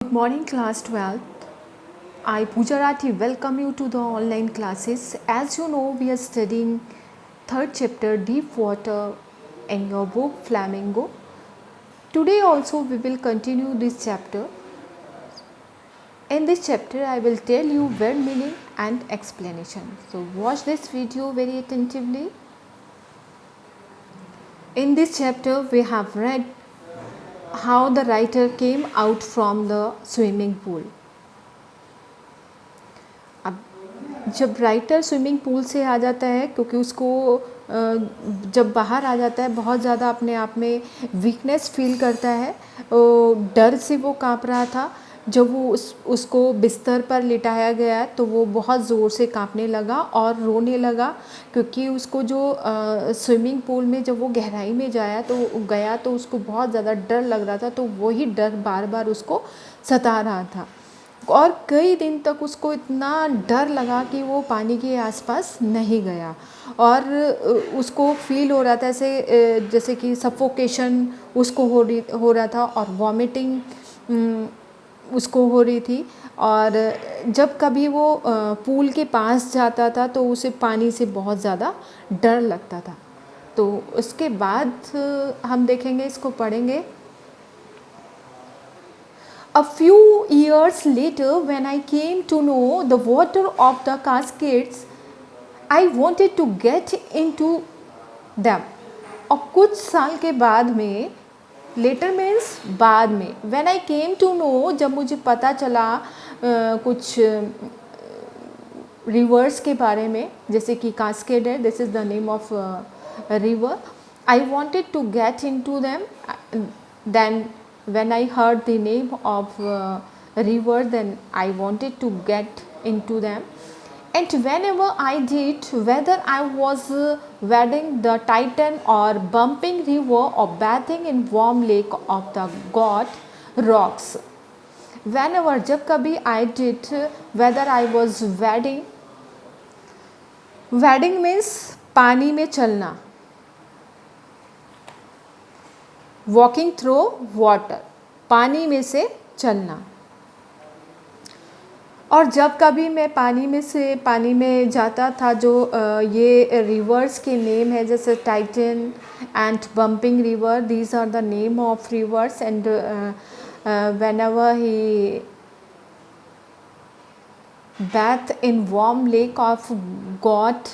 Good morning, class 12th. I, Pooja Rathi, welcome you to the online classes. As you know, we are studying third chapter, Deep Water, in your book Flamingo. Today also we will continue this chapter. In this chapter, I will tell you word meaning and explanation. So watch this video very attentively. In this chapter, we have read how the writer came out from the swimming pool. अब जब writer swimming pool से आ जाता है, क्योंकि उसको जब बाहर आ जाता है बहुत ज़्यादा अपने आप में वीकनेस फील करता है, डर से वो काँप रहा था। जब वो उसको बिस्तर पर लिटाया गया तो वो बहुत ज़ोर से काँपने लगा और रोने लगा, क्योंकि उसको जो स्विमिंग पूल में जब वो गहराई में गया तो उसको बहुत ज़्यादा डर लग रहा था। तो वही डर बार बार उसको सता रहा था और कई दिन तक उसको इतना डर लगा कि वो पानी के आसपास नहीं गया और उसको फील हो रहा था ऐसे जैसे कि सफोकेशन उसको हो रहा था और वॉमिटिंग उसको हो रही थी। और जब कभी वो पूल के पास जाता था तो उसे पानी से बहुत ज़्यादा डर लगता था। तो उसके बाद हम देखेंगे, इसको पढ़ेंगे। A few years later, when I came to know the water of the cascades, I wanted to get into them. और कुछ साल के बाद में, लेटर मीन्स बाद में, when I came to know, जब मुझे पता चला कुछ रिवर्स के बारे में, जैसे कि कास्केड है, this is the name of river, I wanted to get into them. Then when I heard the name of river, then I wanted to get into them. And whenever I did, whether I was wading the Titan or bumping river or bathing in warm lake of the God rocks, whenever, जब कभी I did, whether I was wading means पानी में चलना, walking through water, पानी में से चलना। और जब कभी मैं पानी में जाता था, जो ये रिवर्स के नेम है, जैसे titan and bumping river, these are the name of rivers. And whenever he bathe in warm lake of god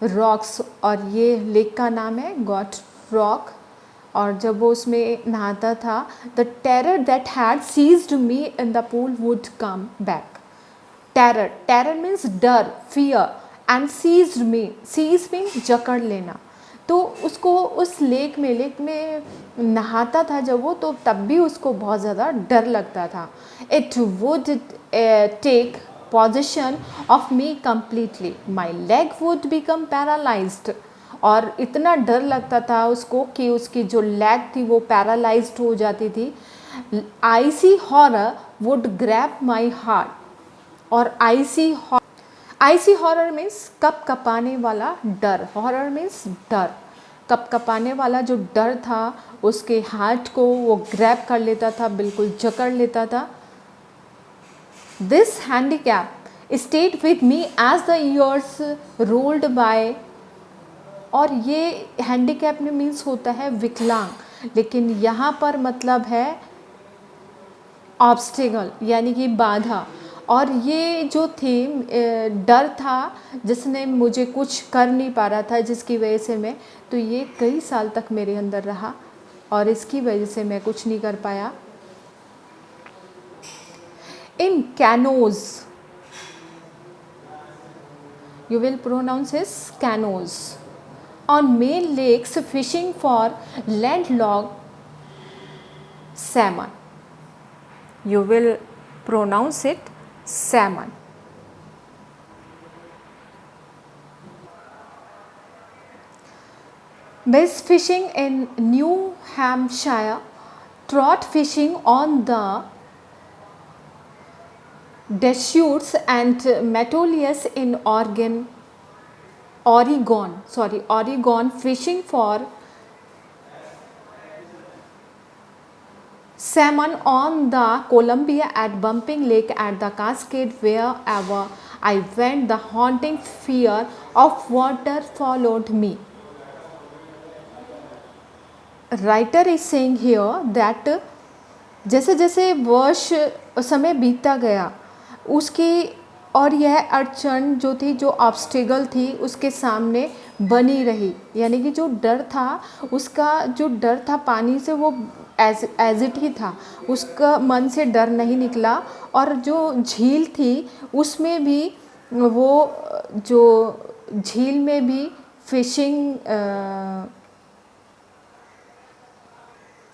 rocks, और ये लेक का नाम है गॉड रॉक। और जब वो उसमें नहाता था, the terror that had seized me in the pool would come back. Terror means डर, फियर, एंड सीज्ड मीन्स जकड़ लेना। तो उसको उस लेक में नहाता था जब वो, तो तब भी उसको बहुत ज़्यादा डर लगता था। It would take position of me completely, my leg would become paralysed. और इतना डर लगता था उसको कि उसकी जो लेग थी वो पैरालाइज्ड हो जाती थी। IC horror would grab my heart. और आईसी हॉरर मीन्स कप कपाने वाला डर। हॉरर मीन्स डर, कप कपाने वाला जो डर था उसके हार्ट को वो ग्रैब कर लेता था, बिल्कुल जकड़ लेता था। This handicap stayed with me as the years rolled by. और ये हैंडीकैप में मीन्स होता है विकलांग, लेकिन यहाँ पर मतलब है ऑब्स्टिकल, यानी कि बाधा। और ये जो थी डर था जिसने मुझे कुछ कर नहीं पा रहा था, जिसकी वजह से मैं, तो ये कई साल तक मेरे अंदर रहा और इसकी वजह से मैं कुछ नहीं कर पाया। इन कैनोज, you will pronounce as canoes, on main lakes fishing for landlocked salmon. You will pronounce it salmon. Bass fishing in New Hampshire, trout fishing on the Deschutes and Metolius in Oregon, fishing for salmon on the Columbia, at Bumping Lake, at the Cascade, wherever I went, the haunting fear of water followed me. Writer is saying here that जैसे जैसे वर्ष समय बीतता गया उसकी और यह अड़चन जो थी, जो ऑब्स्टेकल थी उसके सामने बनी रही, यानी कि जो डर था, उसका जो डर था पानी से वो एज इट ही था, उसका मन से डर नहीं निकला। और जो झील थी उसमें भी वो जो झील में भी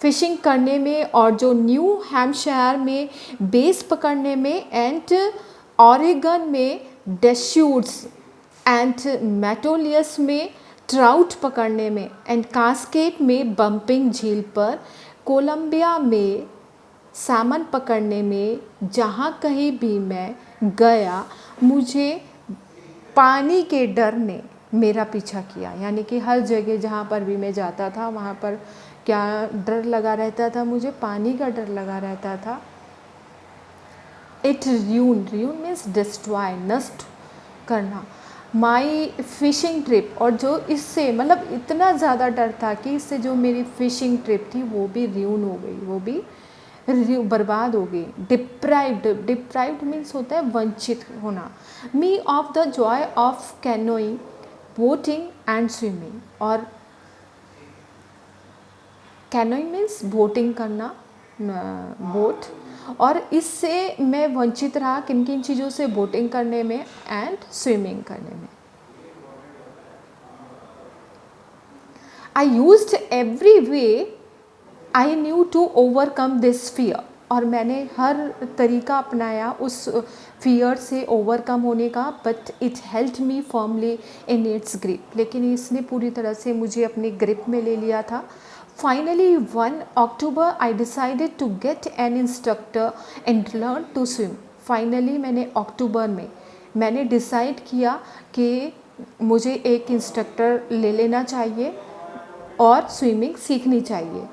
फिशिंग करने में और जो न्यू हैम्पशायर में बेस पकड़ने में एंड ऑरेगन में डेस्यूट्स एंड मेटोलियस में ट्राउट पकड़ने में एंड कास्केड में बम्पिंग झील पर कोलंबिया में सैमन पकड़ने में, जहाँ कहीं भी मैं गया मुझे पानी के डर ने मेरा पीछा किया। यानी कि हर जगह जहाँ पर भी मैं जाता था वहाँ पर क्या डर लगा रहता था, मुझे पानी का डर लगा रहता था। इट र्यून मीन्स डिस्ट्रॉय, नष्ट करना, माई फिशिंग ट्रिप, और जो इससे मतलब इतना ज़्यादा डर था कि इससे जो मेरी फिशिंग ट्रिप थी वो भी र्यून हो गई, वो भी बर्बाद हो गई। डिप्राइव्ड मीन्स होता है वंचित होना। Me of the joy of canoeing, boating and swimming, और कैनोइंग मीन्स बोटिंग करना, बोट, और इससे मैं वंचित रहा किन किन चीज़ों से, बोटिंग करने में एंड स्विमिंग करने में। I used every way I knew to overcome this fear, और मैंने हर तरीका अपनाया उस फियर से ओवरकम होने का, but it held me firmly in its grip, लेकिन इसने पूरी तरह से मुझे अपने ग्रिप में ले लिया था। Finally, 1 October, I decided to get an instructor and learn to swim. Finally, मैंने अक्टूबर में मैंने डिसाइड किया कि मुझे एक इंस्ट्रक्टर ले लेना चाहिए और स्विमिंग सीखनी चाहिए।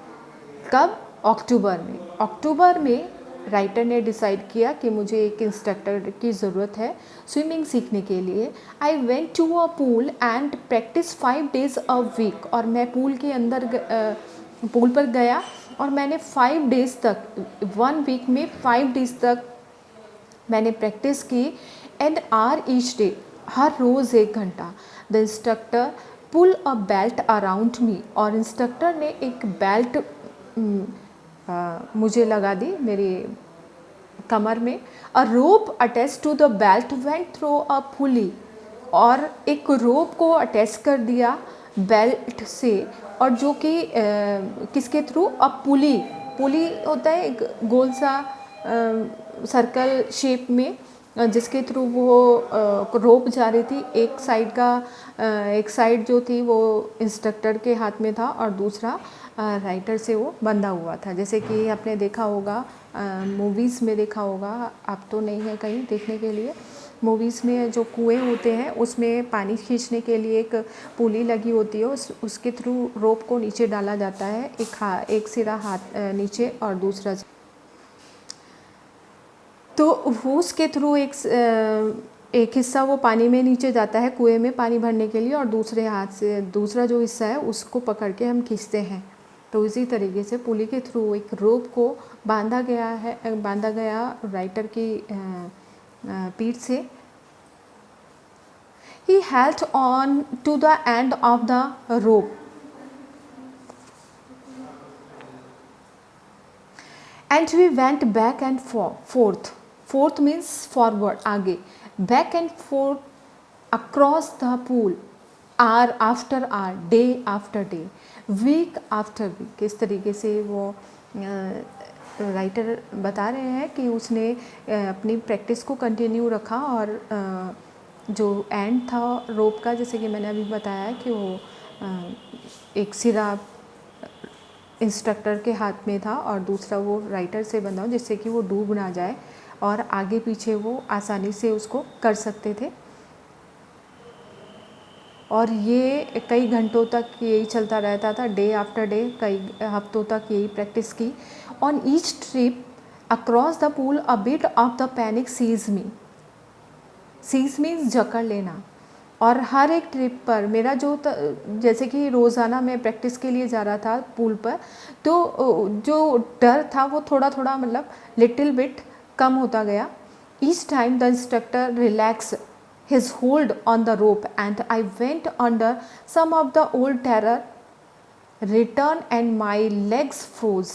कब? अक्टूबर में राइटर ने डिसाइड किया कि मुझे एक इंस्ट्रक्टर की ज़रूरत है स्विमिंग सीखने के लिए। I went to a pool and practise 5 days a week, और मैं पूल के अंदर पूल पर गया और मैंने 5 days तक, 1 week में 5 days तक मैंने प्रैक्टिस की। एंड आर ईच डे, हर रोज़ 1 घंटा। The instructor pull a belt around me, और इंस्ट्रक्टर ने एक बेल्ट मुझे लगा दी मेरी कमर में। A rope attach to the belt went through a pulley, और एक रोप को अटैच कर दिया बेल्ट से, और जो कि किसके थ्रू? अ पुली होता है एक गोल सा सर्कल शेप में, जिसके थ्रू वो रोप जा रही थी। एक साइड जो थी वो इंस्ट्रक्टर के हाथ में था और दूसरा राइटर से वो बंधा हुआ था। जैसे कि आपने देखा होगा, मूवीज़ में देखा होगा, अब तो नहीं है कहीं देखने के लिए। मूवीज़ में जो कुएं होते हैं उसमें पानी खींचने के लिए एक पुली लगी होती है, उसके थ्रू रोप को नीचे डाला जाता है, एक सिरा हाथ नीचे और दूसरा, तो वो उसके थ्रू एक हिस्सा वो पानी में नीचे जाता है कुएं में पानी भरने के लिए, और दूसरे हाथ से दूसरा जो हिस्सा है उसको पकड़ के हम खींचते हैं। तो इसी तरीके से पुली के थ्रू एक रोप को बांधा गया राइटर की पीठ से। He held on to the end of the rope and we went back and forth. Forth means forward, आगे, back and forth across the pool, hour after hour, day after day, week after week। इस तरीके से वो writer बता रहे हैं कि उसने अपनी प्रैक्टिस को कंटिन्यू रखा, और जो एंड था रोप का, जैसे कि मैंने अभी बताया कि वो एक सिरा इंस्ट्रक्टर के हाथ में था और दूसरा वो राइटर से बंधा हो, जिससे कि वो डूब ना जाए और आगे पीछे वो आसानी से उसको कर सकते थे। और ये कई घंटों तक यही चलता रहता था, डे आफ्टर डे, कई हफ्तों तक यही प्रैक्टिस की। On each trip across the pool a bit of the panic seize me. Seize means जकड़ लेना। और हर एक ट्रिप पर मेरा जैसे कि रोज़ाना मैं प्रैक्टिस के लिए जा रहा था पूल पर, तो जो डर था वो थोड़ा थोड़ा मतलब लिटिल बिट कम होता गया। Each time the instructor relax his hold on the rope and I went under some of the old terror return and my legs froze.